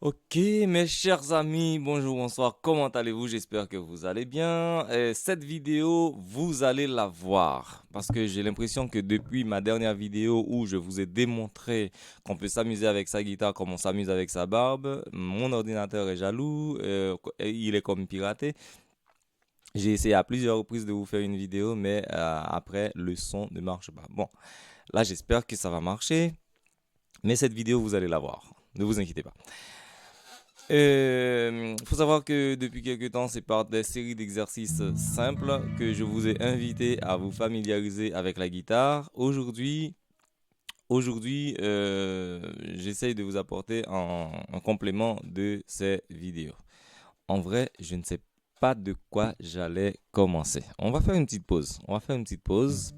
Ok, mes chers amis, bonjour, bonsoir, comment allez-vous? J'espère que vous allez bien. Cette vidéo, vous allez la voir parce que j'ai l'impression que depuis ma dernière vidéo où je vous ai démontré qu'on peut s'amuser avec sa guitare comme on s'amuse avec sa barbe, mon ordinateur est jaloux, et il est comme piraté. J'ai essayé à plusieurs reprises de vous faire une vidéo, mais après, le son ne marche pas. Bon, là, j'espère que ça va marcher, mais cette vidéo, vous allez la voir. Ne vous inquiétez pas. Faut savoir que depuis quelques temps, c'est par des séries d'exercices simples que je vous ai invité à vous familiariser avec la guitare. Aujourd'hui, j'essaye de vous apporter un complément de ces vidéos. En vrai, je ne sais pas de quoi j'allais commencer. On va faire une petite pause. On va faire une petite pause.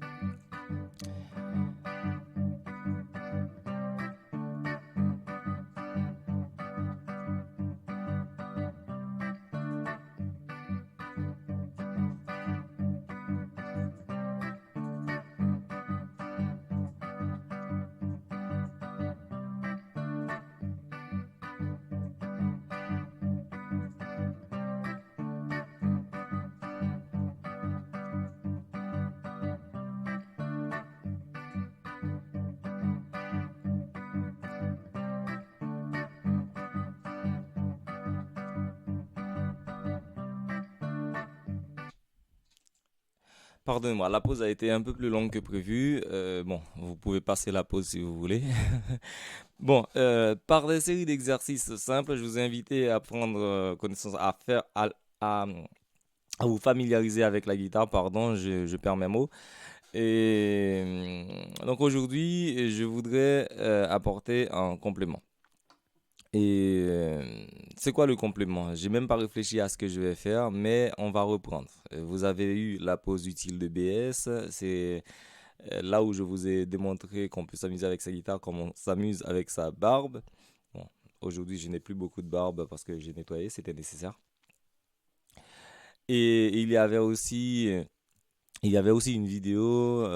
Pardonnez-moi, la pause a été un peu plus longue que prévu. Bon, vous pouvez passer la pause si vous voulez. Bon, par des séries d'exercices simples, je vous ai invité à prendre connaissance, à, à vous familiariser avec la guitare, pardon, je perds mes mots. Donc aujourd'hui, je voudrais apporter un complément. C'est quoi le complément? J'ai même pas réfléchi à ce que je vais faire, mais on va reprendre. Vous avez eu la pause utile de BS, c'est là où je vous ai démontré qu'on peut s'amuser avec sa guitare comme on s'amuse avec sa barbe. Bon, aujourd'hui, je n'ai plus beaucoup de barbe parce que j'ai nettoyé, c'était nécessaire. Et il y avait aussi une vidéo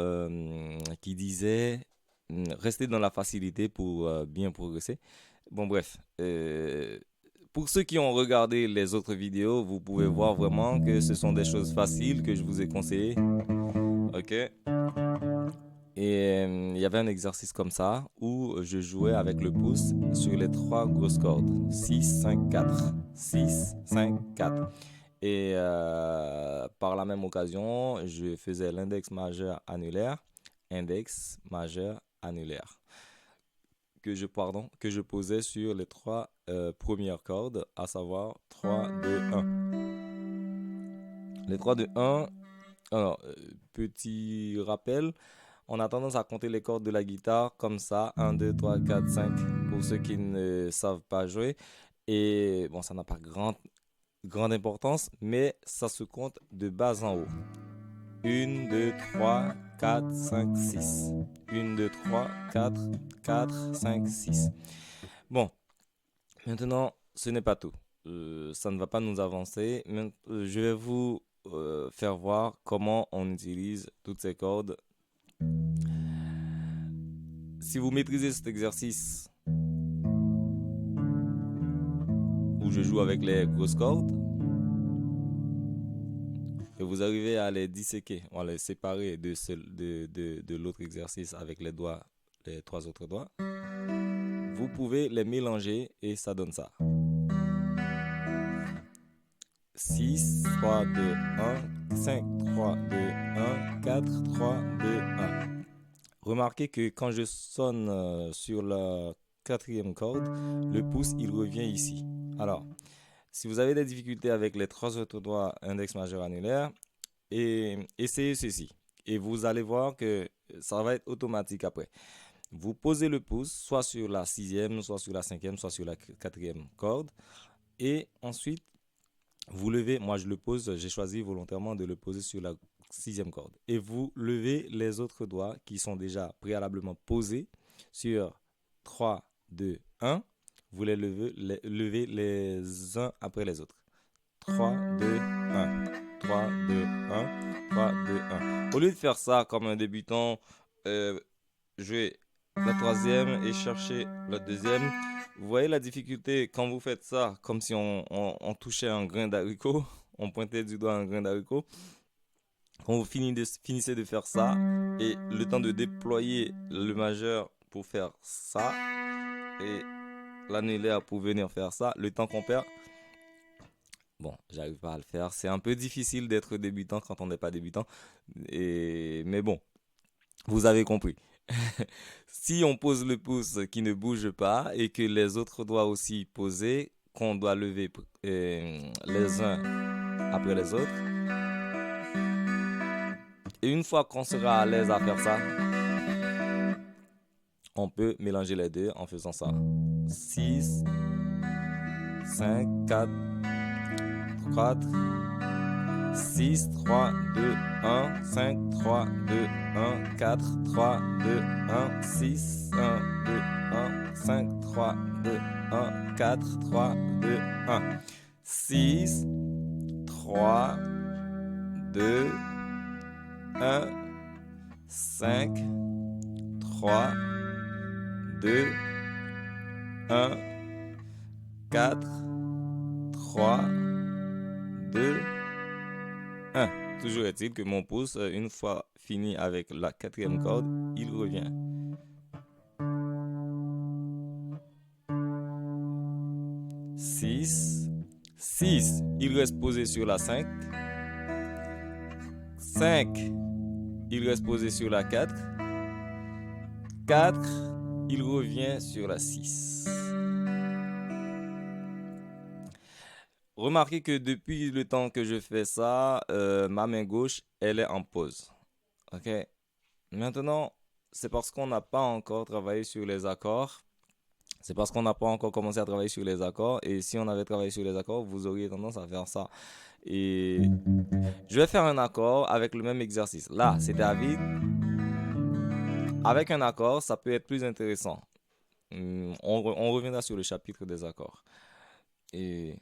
qui disait rester dans la facilité pour bien progresser. Bon, bref. Pour ceux qui ont regardé les autres vidéos, vous pouvez voir vraiment que ce sont des choses faciles que je vous ai conseillées. Ok? Il y avait un exercice comme ça où je jouais avec le pouce sur les trois grosses cordes. 6, 5, 4. 6, 5, 4. Par la même occasion, je faisais l'index majeur annulaire, index majeur annulaire, que je posais sur les trois premières cordes, à savoir 3, 2, 1. Les 3, 2, 1, alors, petit rappel, on a tendance à compter les cordes de la guitare comme ça, 1, 2, 3, 4, 5, pour ceux qui ne savent pas jouer. Et bon, ça n'a pas grande importance, mais ça se compte de bas en haut. 1, 2, 3, 4, 5, 6. 1, 2, 3, 4, 4, 5, 6. Bon, maintenant, ce n'est pas tout. Ça ne va pas nous avancer. Je vais vous faire voir comment on utilise toutes ces cordes. Si vous maîtrisez cet exercice où je joue avec les grosses cordes et vous arrivez à les disséquer, à les séparer de l'autre exercice avec les doigts, les trois autres doigts, vous pouvez les mélanger et ça donne ça. 6, 3, 2, 1, 5, 3, 2, 1, 4, 3, 2, 1. Remarquez que quand je sonne sur la quatrième corde, le pouce il revient ici. Alors, si vous avez des difficultés avec les trois autres doigts index majeur annulaire, essayez ceci. Et vous allez voir que ça va être automatique après. Vous posez le pouce soit sur la sixième, soit sur la cinquième, soit sur la quatrième corde. Et ensuite, vous levez, moi je le pose, j'ai choisi volontairement de le poser sur la sixième corde. Et vous levez les autres doigts qui sont déjà préalablement posés sur 3, 2, 1. Vous levez les uns après les autres. 3, 2, 1. 3, 2, 1. 3, 2, 1. Au lieu de faire ça comme un débutant, jouer la troisième et chercher la deuxième. Vous voyez la difficulté quand vous faites ça, comme si on touchait un grain d'haricot, on pointait du doigt un grain d'haricot. Quand vous finissez de faire ça, et le temps de déployer le majeur pour faire ça, et l'annulaire pour venir faire ça, le temps qu'on perd, bon, j'arrive pas à le faire. C'est un peu difficile d'être débutant quand on n'est pas débutant. Mais bon, vous avez compris. Si on pose le pouce qui ne bouge pas et que les autres doigts aussi poser, qu'on doit lever les uns après les autres, et une fois qu'on sera à l'aise à faire ça, on peut mélanger les deux en faisant ça. 6, 5, 4, 4, 6, 3, 2, 1, 5, 3, 2, 1, 4, 3, 2, 1, 6, 1, 2, 1, 5, 3, 2, 1, 4, 3, 2, 1. 6, 3, 2, 1, 5, 3, 2, 1, 4, 3, 2, 1. Toujours est-il que mon pouce, une fois fini avec la quatrième corde, il revient. Six. 6, il reste posé sur la 5. 5, il reste posé sur la 4. 4, il revient sur la 6. Remarquez que depuis le temps que je fais ça, ma main gauche, elle est en pause. Ok. Maintenant, c'est parce qu'on n'a pas encore travaillé sur les accords. C'est parce qu'on n'a pas encore commencé à travailler sur les accords. Et si on avait travaillé sur les accords, vous auriez tendance à faire ça. Et je vais faire un accord avec le même exercice. Là, c'était à vide. Avec un accord, ça peut être plus intéressant. On reviendra sur le chapitre des accords. Et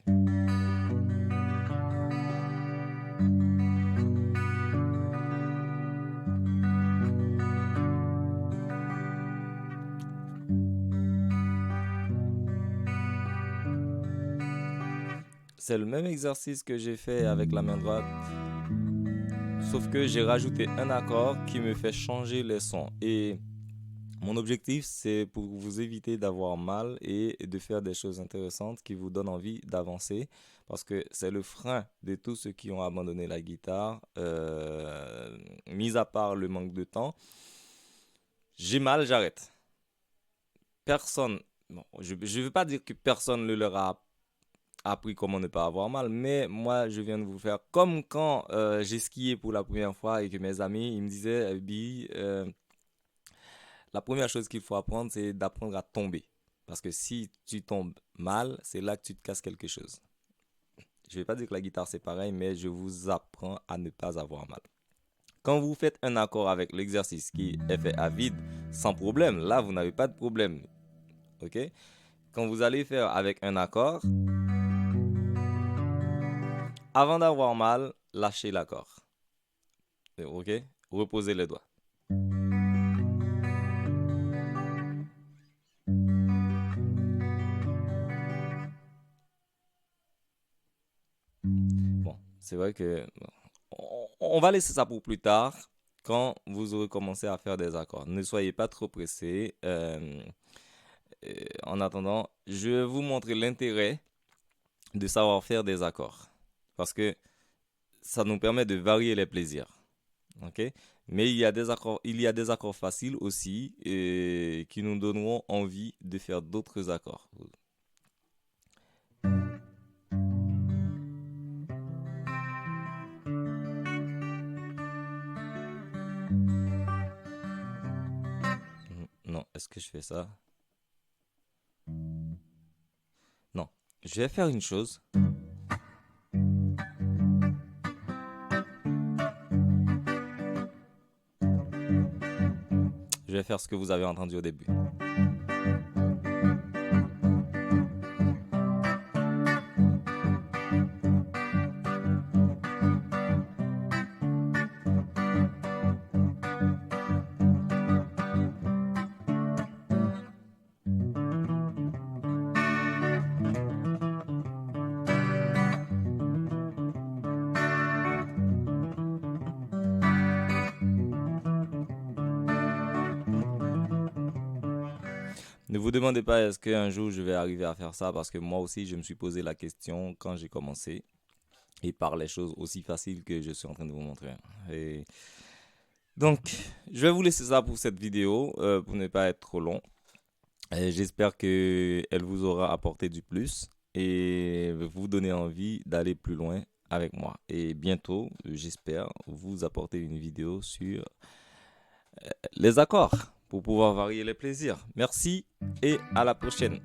c'est le même exercice que j'ai fait avec la main droite. Sauf que j'ai rajouté un accord qui me fait changer les sons. Et mon objectif, c'est pour vous éviter d'avoir mal et de faire des choses intéressantes qui vous donnent envie d'avancer. Parce que c'est le frein de tous ceux qui ont abandonné la guitare, mis à part le manque de temps. J'ai mal, j'arrête. Personne, bon, je ne veux pas dire que personne ne leur a appris comment ne pas avoir mal, mais moi, je viens de vous faire comme quand j'ai skié pour la première fois et que mes amis, ils me disaient, Billy, la première chose qu'il faut apprendre, c'est d'apprendre à tomber. Parce que si tu tombes mal, c'est là que tu te casses quelque chose. Je ne vais pas dire que la guitare c'est pareil, mais je vous apprends à ne pas avoir mal. Quand vous faites un accord avec l'exercice qui est fait à vide, sans problème, là vous n'avez pas de problème. Ok? Quand vous allez faire avec un accord, avant d'avoir mal, lâchez l'accord. Ok? Reposez les doigts. Bon, c'est vrai que on va laisser ça pour plus tard quand vous aurez commencé à faire des accords. Ne soyez pas trop pressés. En attendant, je vais vous montrer l'intérêt de savoir faire des accords. Parce que ça nous permet de varier les plaisirs. Ok? Mais il y a des accords faciles aussi et qui nous donneront envie de faire d'autres accords. Non, est-ce que je fais ça? Non. Je vais faire une chose. Je vais faire ce que vous avez entendu au début. Ne vous demandez pas est-ce qu'un jour je vais arriver à faire ça parce que moi aussi je me suis posé la question quand j'ai commencé et par les choses aussi faciles que je suis en train de vous montrer. Et donc, je vais vous laisser ça pour cette vidéo pour ne pas être trop long. Et j'espère que elle vous aura apporté du plus et vous donner envie d'aller plus loin avec moi. Et bientôt, j'espère vous apporter une vidéo sur les accords pour pouvoir varier les plaisirs. Merci et à la prochaine.